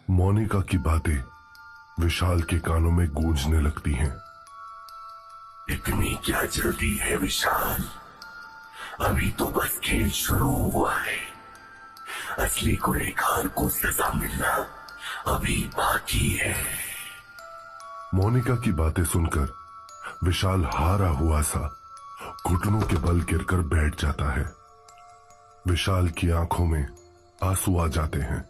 मोनिका की बातें विशाल के कानों में गूंजने लगती हैं। इतनी क्या जल्दी है विशाल? अभी तो बस खेल शुरू हुआ है। असली गुनहगार को सजा मिलना अभी बाकी है। मोनिका की बातें सुनकर विशाल हारा हुआ सा घुटनों के बल गिरकर बैठ जाता है। विशाल की आंखों में आंसू आ जाते हैं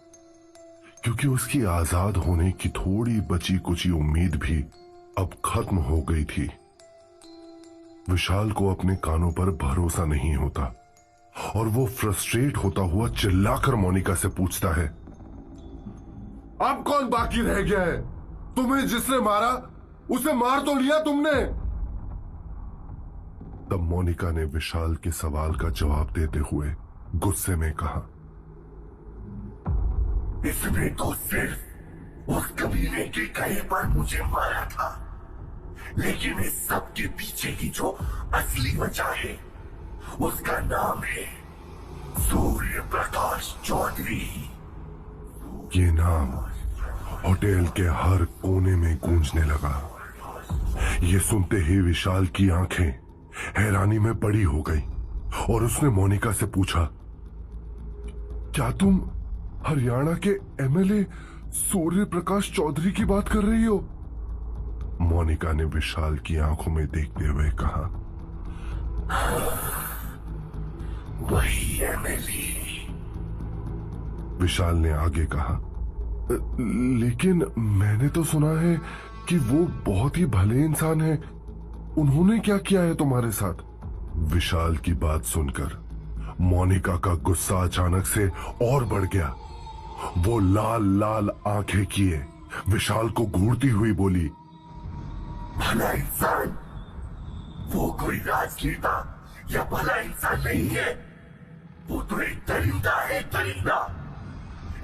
क्योंकि उसकी आजाद होने की थोड़ी बची कुची उम्मीद भी अब खत्म हो गई थी। विशाल को अपने कानों पर भरोसा नहीं होता और वो फ्रस्ट्रेट होता हुआ चिल्लाकर मोनिका से पूछता है, अब कौन बाकी रह गया है? तुम्हें जिसने मारा उसे मार तो लिया तुमने। तब मोनिका ने विशाल के सवाल का जवाब देते हुए गुस्से में कहा, इसने तो सिर्फ उस कबीले के कहे पर मुझे मारा था, लेकिन इस सब के पीछे की जो असली वजह है उसका नाम है सूर्य प्रकाश चौधरी। ये नाम होटल के हर कोने में गूंजने लगा। ये सुनते ही विशाल की आंखें हैरानी में बड़ी हो गई और उसने मोनिका से पूछा, क्या तुम हरियाणा के एमएलए सूर्य प्रकाश चौधरी की बात कर रही हो? मोनिका ने विशाल की आंखों में देखते हुए कहा, वही एमएलए। विशाल ने आगे कहा, लेकिन मैंने तो सुना है कि वो बहुत ही भले इंसान है। उन्होंने क्या किया है तुम्हारे साथ? विशाल की बात सुनकर मोनिका का गुस्सा अचानक से और बढ़ गया। वो लाल लाल आंखें किए विशाल को घूरती हुई बोली, भला इंसान? वो कोई राजनेता या भला इंसान नहीं है। वो तो एक दरिंदा है, दरिंदा।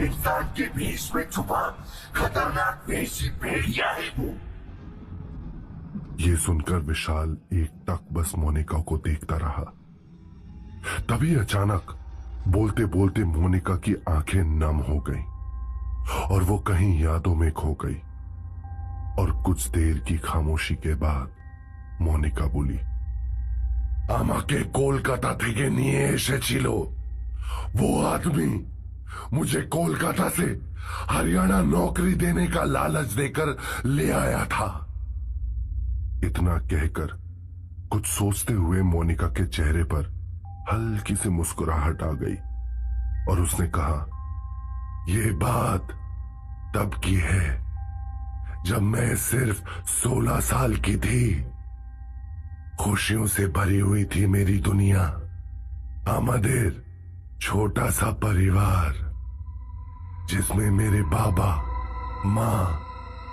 इंसान के भेष में छुपा खतरनाक देशी भेड़िया है वो। ये सुनकर विशाल एक टक बस मोनिका को देखता रहा। तभी अचानक बोलते बोलते मोनिका की आंखें नम हो गईं और वो कहीं यादों में खो गई। और कुछ देर की खामोशी के बाद मोनिका बोली, আমাকে कोलकाता থেকে নিয়ে এসেছিল वो आदमी। मुझे कोलकाता से हरियाणा नौकरी देने का लालच देकर ले आया था। इतना कहकर कुछ सोचते हुए मोनिका के चेहरे पर हल्की सी मुस्कुराहट आ गई और उसने कहा, यह बात तब की है जब मैं सिर्फ 16 साल की थी। खुशियों से भरी हुई थी मेरी दुनिया। আমাদের छोटा सा परिवार जिसमें मेरे बाबा, माँ,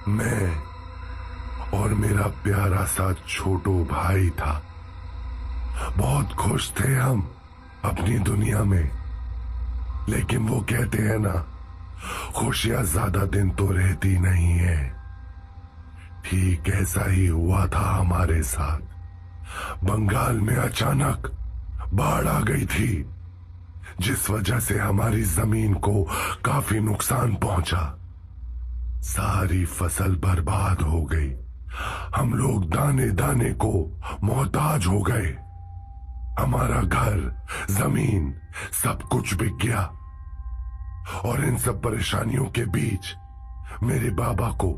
मैं और मेरा प्यारा सा छोटो भाई था। बहुत खुश थे हम अपनी दुनिया में। लेकिन वो कहते हैं ना, खुशियां ज्यादा दिन तो रहती नहीं है। ठीक ऐसा ही हुआ था हमारे साथ। बंगाल में अचानक बाढ़ आ गई थी जिस वजह से हमारी जमीन को काफी नुकसान पहुंचा। सारी फसल बर्बाद हो गई। हम लोग दाने दाने को मोहताज हो गए। हमारा घर, जमीन, सब कुछ बिक गया। और इन सब परेशानियों के बीच मेरे बाबा को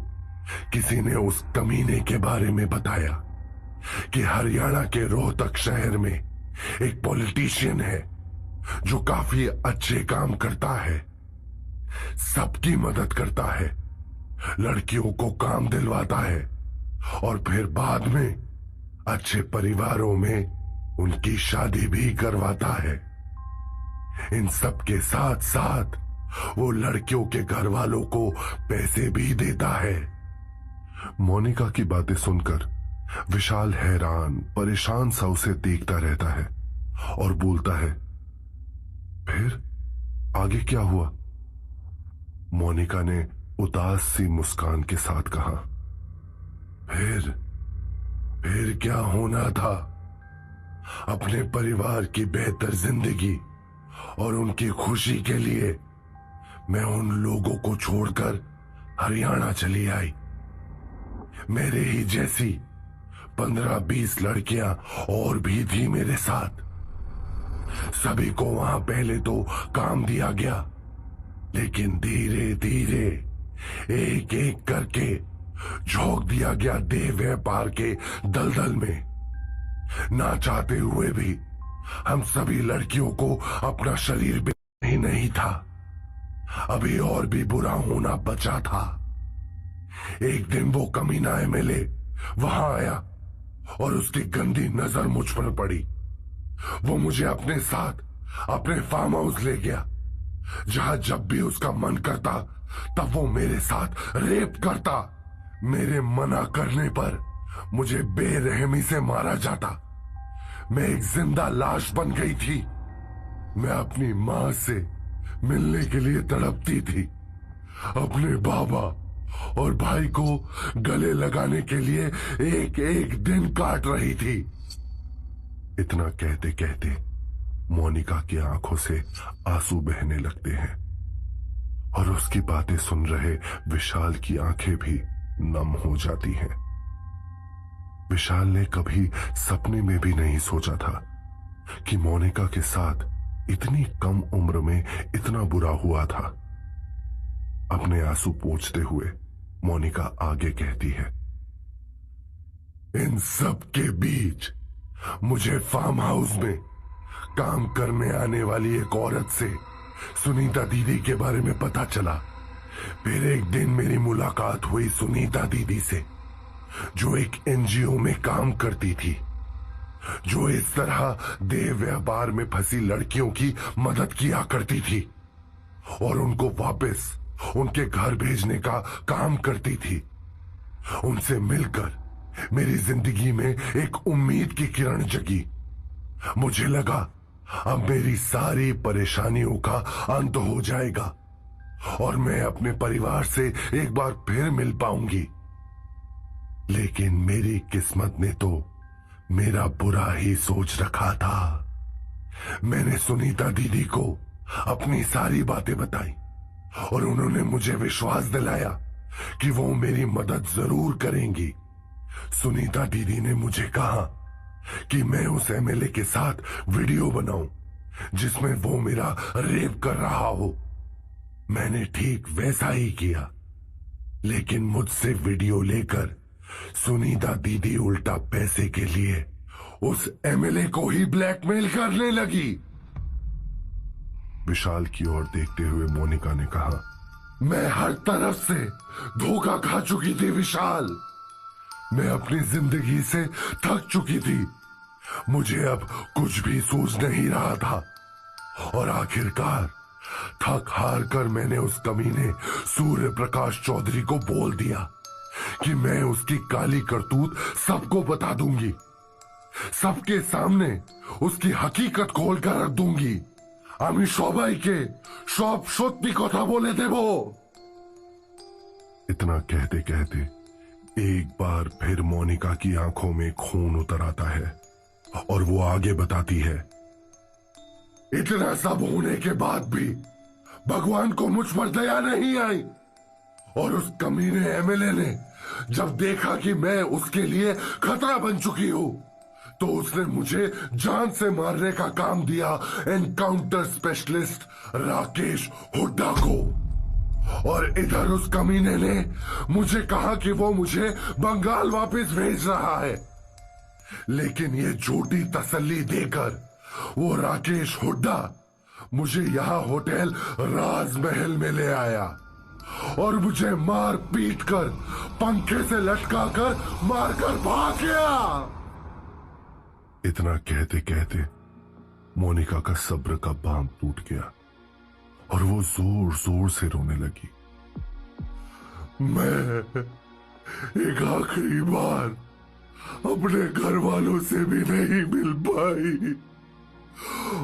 किसी ने उस कमीने के बारे में बताया कि हरियाणा के रोहतक शहर में एक पॉलिटिशियन है जो काफी अच्छे काम करता है, सबकी मदद करता है, लड़कियों को काम दिलवाता है और फिर बाद में अच्छे परिवारों में उनकी शादी भी करवाता है। इन सब के साथ साथ वो लड़कियों के घर वालों को पैसे भी देता है। मोनिका की बातें सुनकर विशाल हैरान परेशान सा उसे देखता रहता है और बोलता है, फिर आगे क्या हुआ? मोनिका ने उदास सी मुस्कान के साथ कहा, फिर क्या होना था? अपने परिवार की बेहतर जिंदगी और उनकी खुशी के लिए मैं उन लोगों को छोड़कर हरियाणा चली आई। मेरे ही जैसी 15-20 लड़कियां और भी थी मेरे साथ। सभी को वहां पहले तो काम दिया गया, लेकिन धीरे धीरे एक एक करके झोंक दिया गया देह व्यापार के दलदल में। ना चाहते हुए भी हम सभी लड़कियों को अपना शरीर ही नहीं था, अभी और भी बुरा होना बचा था। एक दिन वो कमीना एमएलए वहां आया और उसकी गंदी नजर मुझ पर पड़ी। वो मुझे अपने साथ अपने फार्म हाउस ले गया, जहां जब भी उसका मन करता तब वो मेरे साथ रेप करता। मेरे मना करने पर मुझे बेरहमी से मारा जाता। मैं एक जिंदा लाश बन गई थी। मैं अपनी मां से मिलने के लिए तड़पती थी, अपने बाबा और भाई को गले लगाने के लिए एक एक दिन काट रही थी। इतना कहते कहते मोनिका की आंखों से आंसू बहने लगते हैं और उसकी बातें सुन रहे विशाल की आंखें भी नम हो जाती हैं। विशाल ने कभी सपने में भी नहीं सोचा था कि मोनिका के साथ इतनी कम उम्र में इतना बुरा हुआ था। अपने आंसू पोंछते हुए मोनिका आगे कहती है, इन सब के बीच मुझे फार्म हाउस में काम करने आने वाली एक औरत से सुनीता दीदी के बारे में पता चला। फिर एक दिन मेरी मुलाकात हुई सुनीता दीदी से, जो एक एनजीओ में काम करती थी, जो इस तरह देह व्यापार में फंसी लड़कियों की मदद किया करती थी और उनको वापस उनके घर भेजने का काम करती थी। उनसे मिलकर मेरी जिंदगी में एक उम्मीद की किरण जगी। मुझे लगा अब मेरी सारी परेशानियों का अंत हो जाएगा और मैं अपने परिवार से एक बार फिर मिल पाऊंगी। लेकिन मेरी किस्मत ने तो मेरा बुरा ही सोच रखा था। मैंने सुनीता दीदी को अपनी सारी बातें बताई और उन्होंने मुझे विश्वास दिलाया कि वो मेरी मदद जरूर करेंगी। सुनीता दीदी ने मुझे कहा कि मैं उस एमएलए के साथ वीडियो बनाऊं जिसमें वो मेरा रेप कर रहा हो। मैंने ठीक वैसा ही किया, लेकिन मुझसे वीडियो लेकर सुनीता दीदी उल्टा पैसे के लिए उस एमएलए को ही ब्लैकमेल करने लगी। विशाल की ओर देखते हुए मोनिका ने कहा, मैं हर तरफ से धोखा खा चुकी थी विशाल। मैं अपनी जिंदगी से थक चुकी थी। मुझे अब कुछ भी सूझ नहीं रहा था और आखिरकार थक हार कर मैंने उस कमीने सूर्य प्रकाश चौधरी को बोल दिया कि मैं उसकी काली करतूत सबको बता दूंगी, सबके सामने उसकी हकीकत खोल कर रख दूंगी। আমি সবাইকে সব সত্যি কথা বলে দেব। इतना कहते कहते एक बार फिर मोनिका की आंखों में खून उतर आता है और वो आगे बताती है, इतना सब होने के बाद भी भगवान को मुझ पर दया नहीं आई और उस कमीने एमएलए ने जब देखा कि मैं उसके लिए खतरा बन चुकी हूं तो उसने मुझे जान से मारने का काम दिया एनकाउंटर स्पेशलिस्ट राकेश हुड्डा को। और इधर उस कमीने ने मुझे कहा कि वो मुझे बंगाल वापस भेज रहा है, लेकिन ये झूठी तसल्ली देकर वो राकेश हुड्डा मुझे यहां होटल राजमहल में ले आया और मुझे मार पीट कर पंखे से लटका कर मारकर भाग गया। इतना कहते कहते मोनिका का सब्र का बांध टूट गया और वो जोर जोर से रोने लगी। मैं एक आखिरी बार अपने घर वालों से भी नहीं मिल पाई।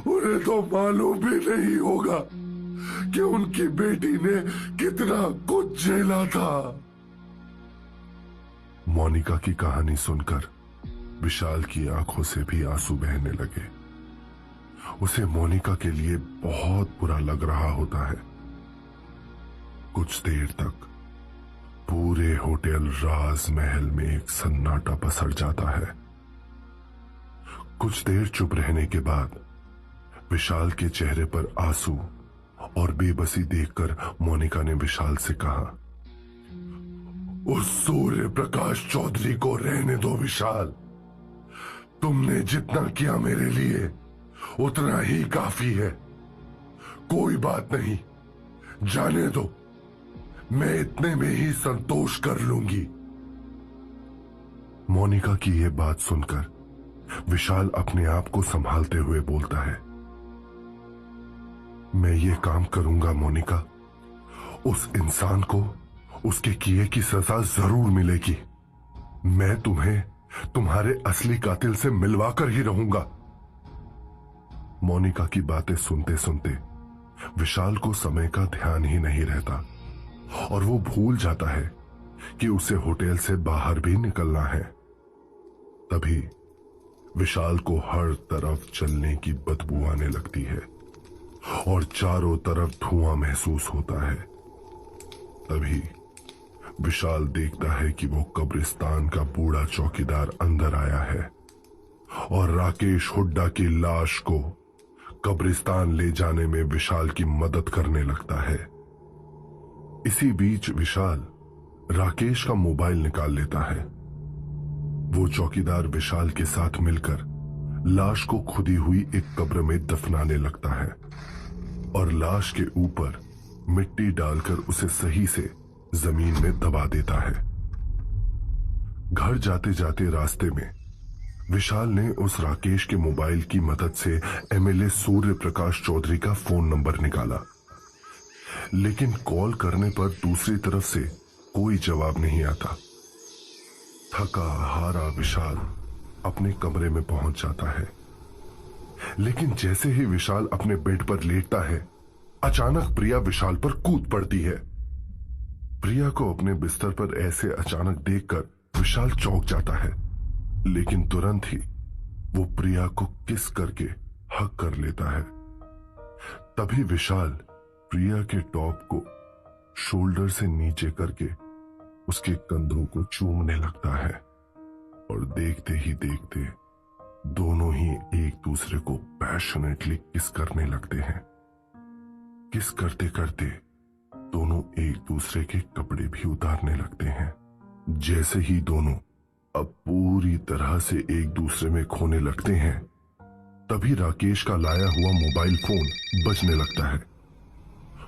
उन्हें तो मालूम भी नहीं होगा कि उनकी बेटी ने कितना कुछ झेला था। मोनिका की कहानी सुनकर विशाल की आंखों से भी आंसू बहने लगे। उसे मोनिका के लिए बहुत बुरा लग रहा होता है। कुछ देर तक पूरे होटल राजमहल में एक सन्नाटा पसर जाता है। कुछ देर चुप रहने के बाद विशाल के चेहरे पर आंसू और बेबसी देखकर मोनिका ने विशाल से कहा, उस सूर्य प्रकाश चौधरी को रहने दो विशाल। तुमने जितना किया मेरे लिए उतना ही काफी है। कोई बात नहीं, जाने दो, मैं इतने में ही संतोष कर लूंगी। मोनिका की यह बात सुनकर विशाल अपने आप को संभालते हुए बोलता है, मैं ये काम करूंगा मोनिका। उस इंसान को उसके किए की सजा जरूर मिलेगी। मैं तुम्हें तुम्हारे असली कातिल से मिलवाकर ही रहूंगा। मोनिका की बातें सुनते सुनते विशाल को समय का ध्यान ही नहीं रहता और वो भूल जाता है कि उसे होटल से बाहर भी निकलना है। तभी विशाल को हर तरफ चलने की बदबू आने लगती है और चारों तरफ धुआं महसूस होता है। तभी विशाल देखता है कि वो कब्रिस्तान का बूढ़ा चौकीदार अंदर आया है और राकेश हुड्डा की लाश को कब्रिस्तान ले जाने में विशाल की मदद करने लगता है। इसी बीच विशाल राकेश का मोबाइल निकाल लेता है। वो चौकीदार विशाल के साथ मिलकर लाश को खुदी हुई एक कब्र में दफनाने लगता है और लाश के ऊपर मिट्टी डालकर उसे सही से जमीन में दबा देता है। घर जाते जाते रास्ते में विशाल ने उस राकेश के मोबाइल की मदद से एमएलए सूर्य प्रकाश चौधरी का फोन नंबर निकाला, लेकिन कॉल करने पर दूसरी तरफ से कोई जवाब नहीं आता। थका हारा विशाल अपने कमरे में पहुंच जाता है, लेकिन जैसे ही विशाल अपने बेड पर लेटता है, अचानक प्रिया विशाल पर कूद पड़ती है। प्रिया को अपने बिस्तर पर ऐसे अचानक देखकर विशाल चौंक जाता है, लेकिन तुरंत ही वो प्रिया को किस करके हक कर लेता है। तभी विशाल प्रिया के टॉप को शोल्डर से नीचे करके उसके कंधों को चूमने लगता है और देखते ही देखते दोनों ही एक दूसरे को पैशनेटली किस करने लगते हैं। किस करते करते दोनों एक दूसरे के कपड़े भी उतारने लगते हैं। जैसे ही दोनों अब पूरी तरह से एक दूसरे में खोने लगते हैं, तभी राकेश का लाया हुआ मोबाइल फोन बजने लगता है।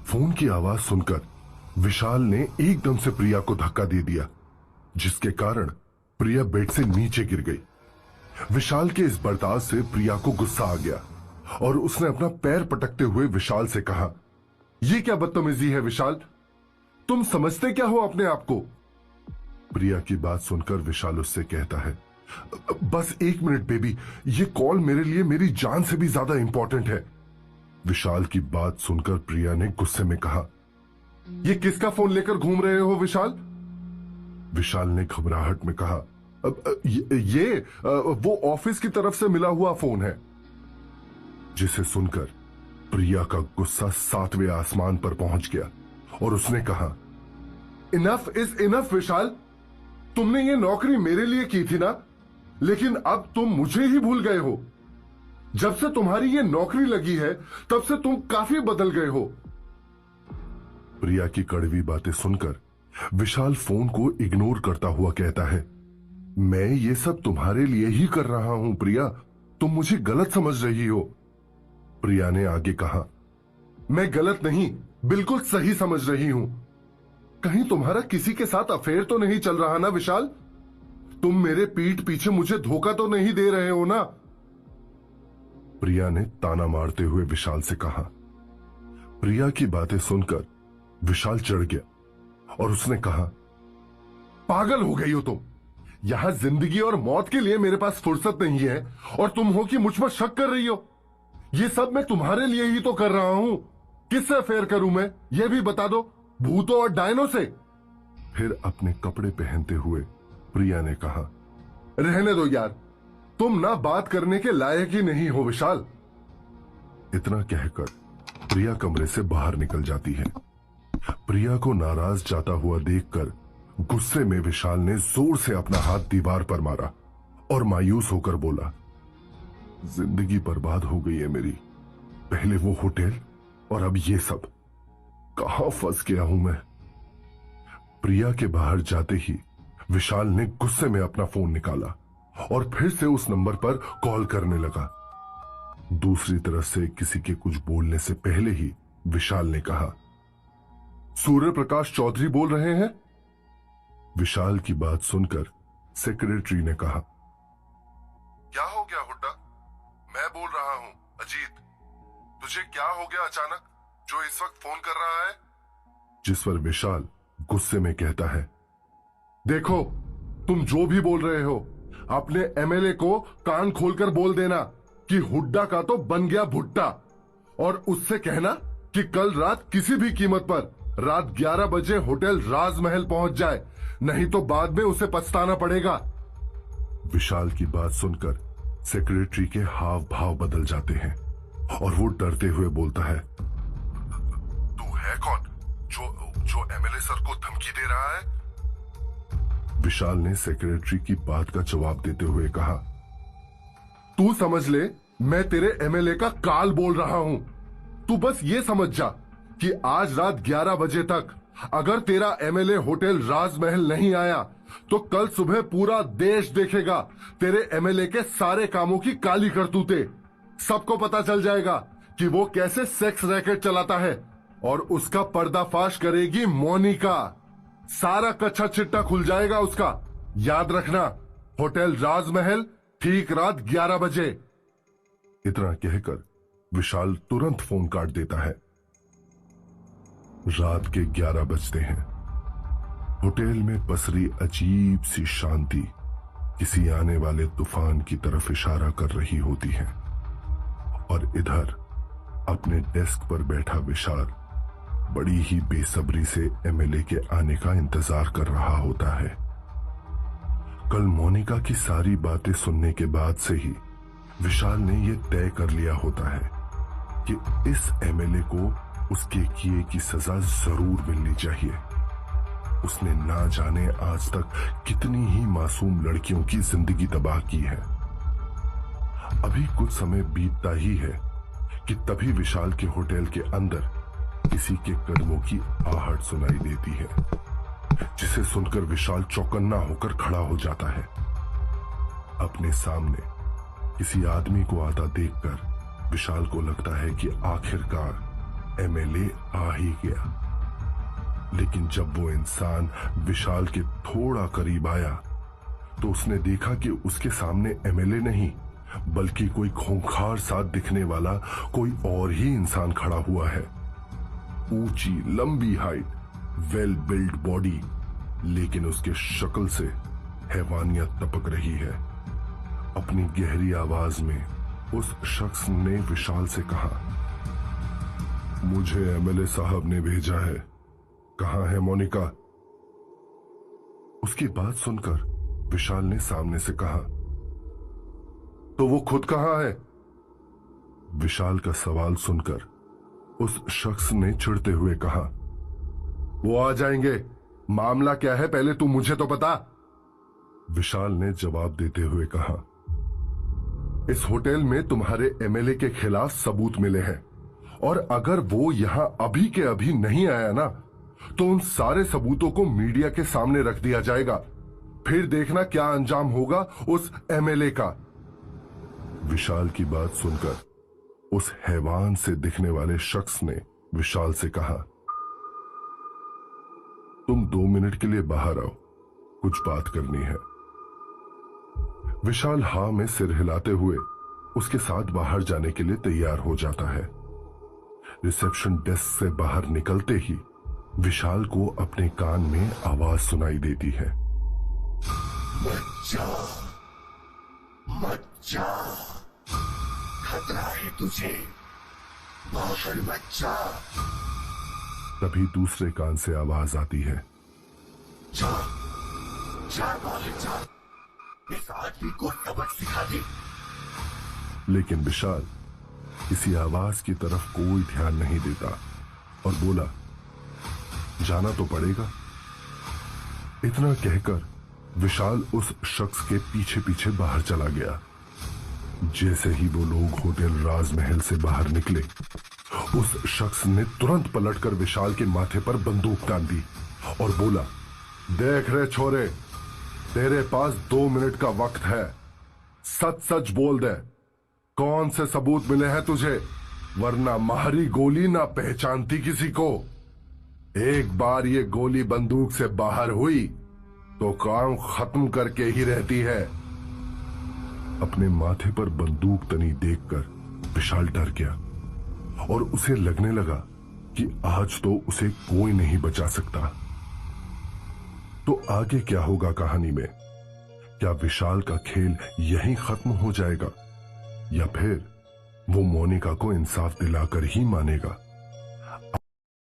फोन की आवाज सुनकर विशाल ने एकदम से प्रिया को धक्का दे दिया, जिसके कारण प्रिया बेड से नीचे गिर गई। विशाल के इस बर्ताव से प्रिया को गुस्सा आ गया और उसने अपना पैर पटकते हुए विशाल से कहा, यह क्या बदतमीजी है विशाल, तुम समझते क्या हो अपने आप को? प्रिया की बात सुनकर विशाल उससे कहता है, बस 1 मिनट बेबी, ये कॉल मेरे लिए मेरी जान से भी ज्यादा इंपॉर्टेंट है। विशाल की बात सुनकर प्रिया ने गुस्से में कहा, ये किसका फोन लेकर घूम रहे हो विशाल? विशाल ने घबराहट में कहा, ये वो ऑफिस की तरफ से मिला हुआ फोन है। जिसे सुनकर प्रिया का गुस्सा 7वें आसमान पर पहुंच गया और उसने कहा, इनफ इज इनफ विशाल, तुमने ये नौकरी मेरे लिए की थी ना, लेकिन अब तुम मुझे ही भूल गए हो। जब से तुम्हारी ये नौकरी लगी है तब से तुम काफी बदल गए हो। प्रिया की कड़वी बातें सुनकर विशाल फोन को इग्नोर करता हुआ कहता है, मैं ये सब तुम्हारे लिए ही कर रहा हूं प्रिया, तुम मुझे गलत समझ रही हो। प्रिया ने आगे कहा, मैं गलत नहीं, बिल्कुल सही समझ रही हूं। कहीं तुम्हारा किसी के साथ अफेयर तो नहीं चल रहा ना विशाल? तुम मेरे पीठ पीछे मुझे धोखा तो नहीं दे रहे हो ना? प्रिया ने ताना मारते हुए विशाल से कहा। प्रिया की बातें सुनकर विशाल चढ़ गया और उसने कहा, पागल हो गई हो तुम, यहां जिंदगी और मौत के लिए मेरे पास फुर्सत नहीं है और तुम हो कि मुझ पर शक कर रही हो। ये सब मैं तुम्हारे लिए ही तो कर रहा हूं। किससे अफेयर करूं मैं, यह भी बता दो, भूतों और डायनों से? फिर अपने कपड़े पहनते हुए प्रिया ने कहा, रहने दो यार, तुम ना बात करने के लायक ही नहीं हो विशाल। इतना कहकर प्रिया कमरे से बाहर निकल जाती है। प्रिया को नाराज जाता हुआ देखकर गुस्से में विशाल ने जोर से अपना हाथ दीवार पर मारा और मायूस होकर बोला, जिंदगी बर्बाद हो गई है मेरी। पहले वो होटल और अब ये सब। कहां फंस गया हूं मैं। प्रिया के बाहर जाते ही विशाल ने गुस्से में अपना फोन निकाला और फिर से उस नंबर पर कॉल करने लगा। दूसरी तरफ से किसी के कुछ बोलने से पहले ही विशाल ने कहा, सूर्य प्रकाश चौधरी बोल रहे हैं? विशाल की बात सुनकर सेक्रेटरी ने कहा, क्या हो गया हुड्डा? मैं बोल रहा हूं, अजीत। तुझे क्या हो गया अचानक जो इस वक्त फोन कर रहा है? जिस पर विशाल गुस्से में कहता है, देखो, तुम जो भी बोल रहे हो अपने एमएलए को कान खोलकर बोल देना कि हुड्डा का तो बन गया भुट्टा, और उससे कहना कि कल रात किसी भी कीमत पर रात 11 बजे होटल राजमहल पहुंच जाए, नहीं तो बाद में उसे पछताना पड़ेगा। विशाल की बात सुनकर सेक्रेटरी के हाव भाव बदल जाते हैं और वो डरते हुए बोलता है, तू है कौन जो एमएलए सर को धमकी दे रहा है? विशाल ने सेक्रेटरी की बात का जवाब देते हुए कहा, तू समझ ले, मैं तेरे एमएलए का काल बोल रहा हूं। तू बस ये समझ जा कि आज रात 11 बजे तक अगर तेरा एमएलए होटल राजमहल नहीं आया तो कल सुबह पूरा देश देखेगा तेरे एमएलए के सारे कामों की काली करतूते। सबको पता चल जाएगा कि वो कैसे सेक्स रैकेट चलाता है और उसका पर्दाफाश करेगी मोनिका। सारा कच्चा चिट्टा खुल जाएगा उसका। याद रखना, होटल राजमहल ठीक रात 11 बजे। इतना कहकर विशाल तुरंत फोन काट देता है। रात के 11 बजते हैं। होटल में पसरी अजीब सी शांति किसी आने वाले तूफान की तरफ इशारा कर रही होती है और इधर अपने डेस्क पर बैठा विशाल बड़ी ही बेसब्री से एमएलए के आने का इंतजार कर रहा होता है। कल मोनिका की सारी बातें सुनने के बाद से ही विशाल ने यह तय कर लिया होता है कि इस एमएलए को उसके किए की सजा जरूर मिलनी चाहिए। उसने ना जाने आज तक कितनी ही मासूम लड़कियों की जिंदगी तबाह की है। अभी कुछ समय बीतता ही है कि तभी विशाल के होटल के अंदर किसी के कदमों की आहट सुनाई देती है, जिसे सुनकर विशाल चौकन्ना होकर खड़ा हो जाता है। अपने सामने किसी आदमी को आता देखकर विशाल को लगता है कि आखिरकार एमएलए आ ही गया। लेकिन जब वो इंसान विशाल के थोड़ा करीब आया तो उसने देखा कि उसके सामने एमएलए नहीं बल्कि कोई खूंखार सा दिखने वाला कोई और ही इंसान खड़ा हुआ है। ऊंची लंबी हाइट, वेल बिल्ड बॉडी, लेकिन उसके शक्ल से हैवानियत टपक रही है। अपनी गहरी आवाज में उस शख्स ने विशाल से कहा, मुझे एमएलए साहब ने भेजा है। कहां है मोनिका? उसकी बात सुनकर विशाल ने सामने से कहा, तो वो खुद कहां है? विशाल का सवाल सुनकर उस शख्स ने चिढ़ते हुए कहा, वो आ जाएंगे। मामला क्या है पहले तू मुझे तो बता। विशाल ने जवाब देते हुए कहा, इस होटल में तुम्हारे एमएलए के खिलाफ सबूत मिले हैं और अगर वो यहां अभी के अभी नहीं आया ना तो उन सारे सबूतों को मीडिया के सामने रख दिया जाएगा। फिर देखना क्या अंजाम होगा उस एमएलए का। विशाल की बात सुनकर उस हैवान से दिखने वाले शख्स ने विशाल से कहा, तुम 2 मिनट के लिए बाहर आओ, कुछ बात करनी है। विशाल हां में सिर हिलाते हुए उसके साथ बाहर जाने के लिए तैयार हो जाता है। रिसेप्शन डेस्क से बाहर निकलते ही विशाल को अपने कान में आवाज सुनाई देती है, मत जा, खतरा है तुझे, बाहर मत जा। तभी दूसरे कान से आवाज आती है, जा बाहर जा, इस आदमी को सबक सिखा दे। लेकिन विशाल किसी आवाज की तरफ कोई ध्यान नहीं देता और बोला, जाना तो पड़ेगा। इतना कहकर विशाल उस शख्स के पीछे पीछे बाहर चला गया। जैसे ही वो लोग होटल राजमहल से बाहर निकले, उस शख्स ने तुरंत पलटकर विशाल के माथे पर बंदूक तान दी और बोला, देख रहे छोरे, तेरे पास 2 मिनट का वक्त है, सच सच बोल दे, कौन से सबूत मिले हैं तुझे, वरना मारी गोली ना पहचानती किसी को। एक बार ये गोली बंदूक से बाहर हुई तो काम खत्म करके ही रहती है। अपने माथे पर बंदूक तनी देखकर विशाल डर गया और उसे लगने लगा कि आज तो उसे कोई नहीं बचा सकता। तो आगे क्या होगा कहानी में? क्या विशाल का खेल यहीं खत्म हो जाएगा या फिर वो मोनिका को इंसाफ दिलाकर ही मानेगा?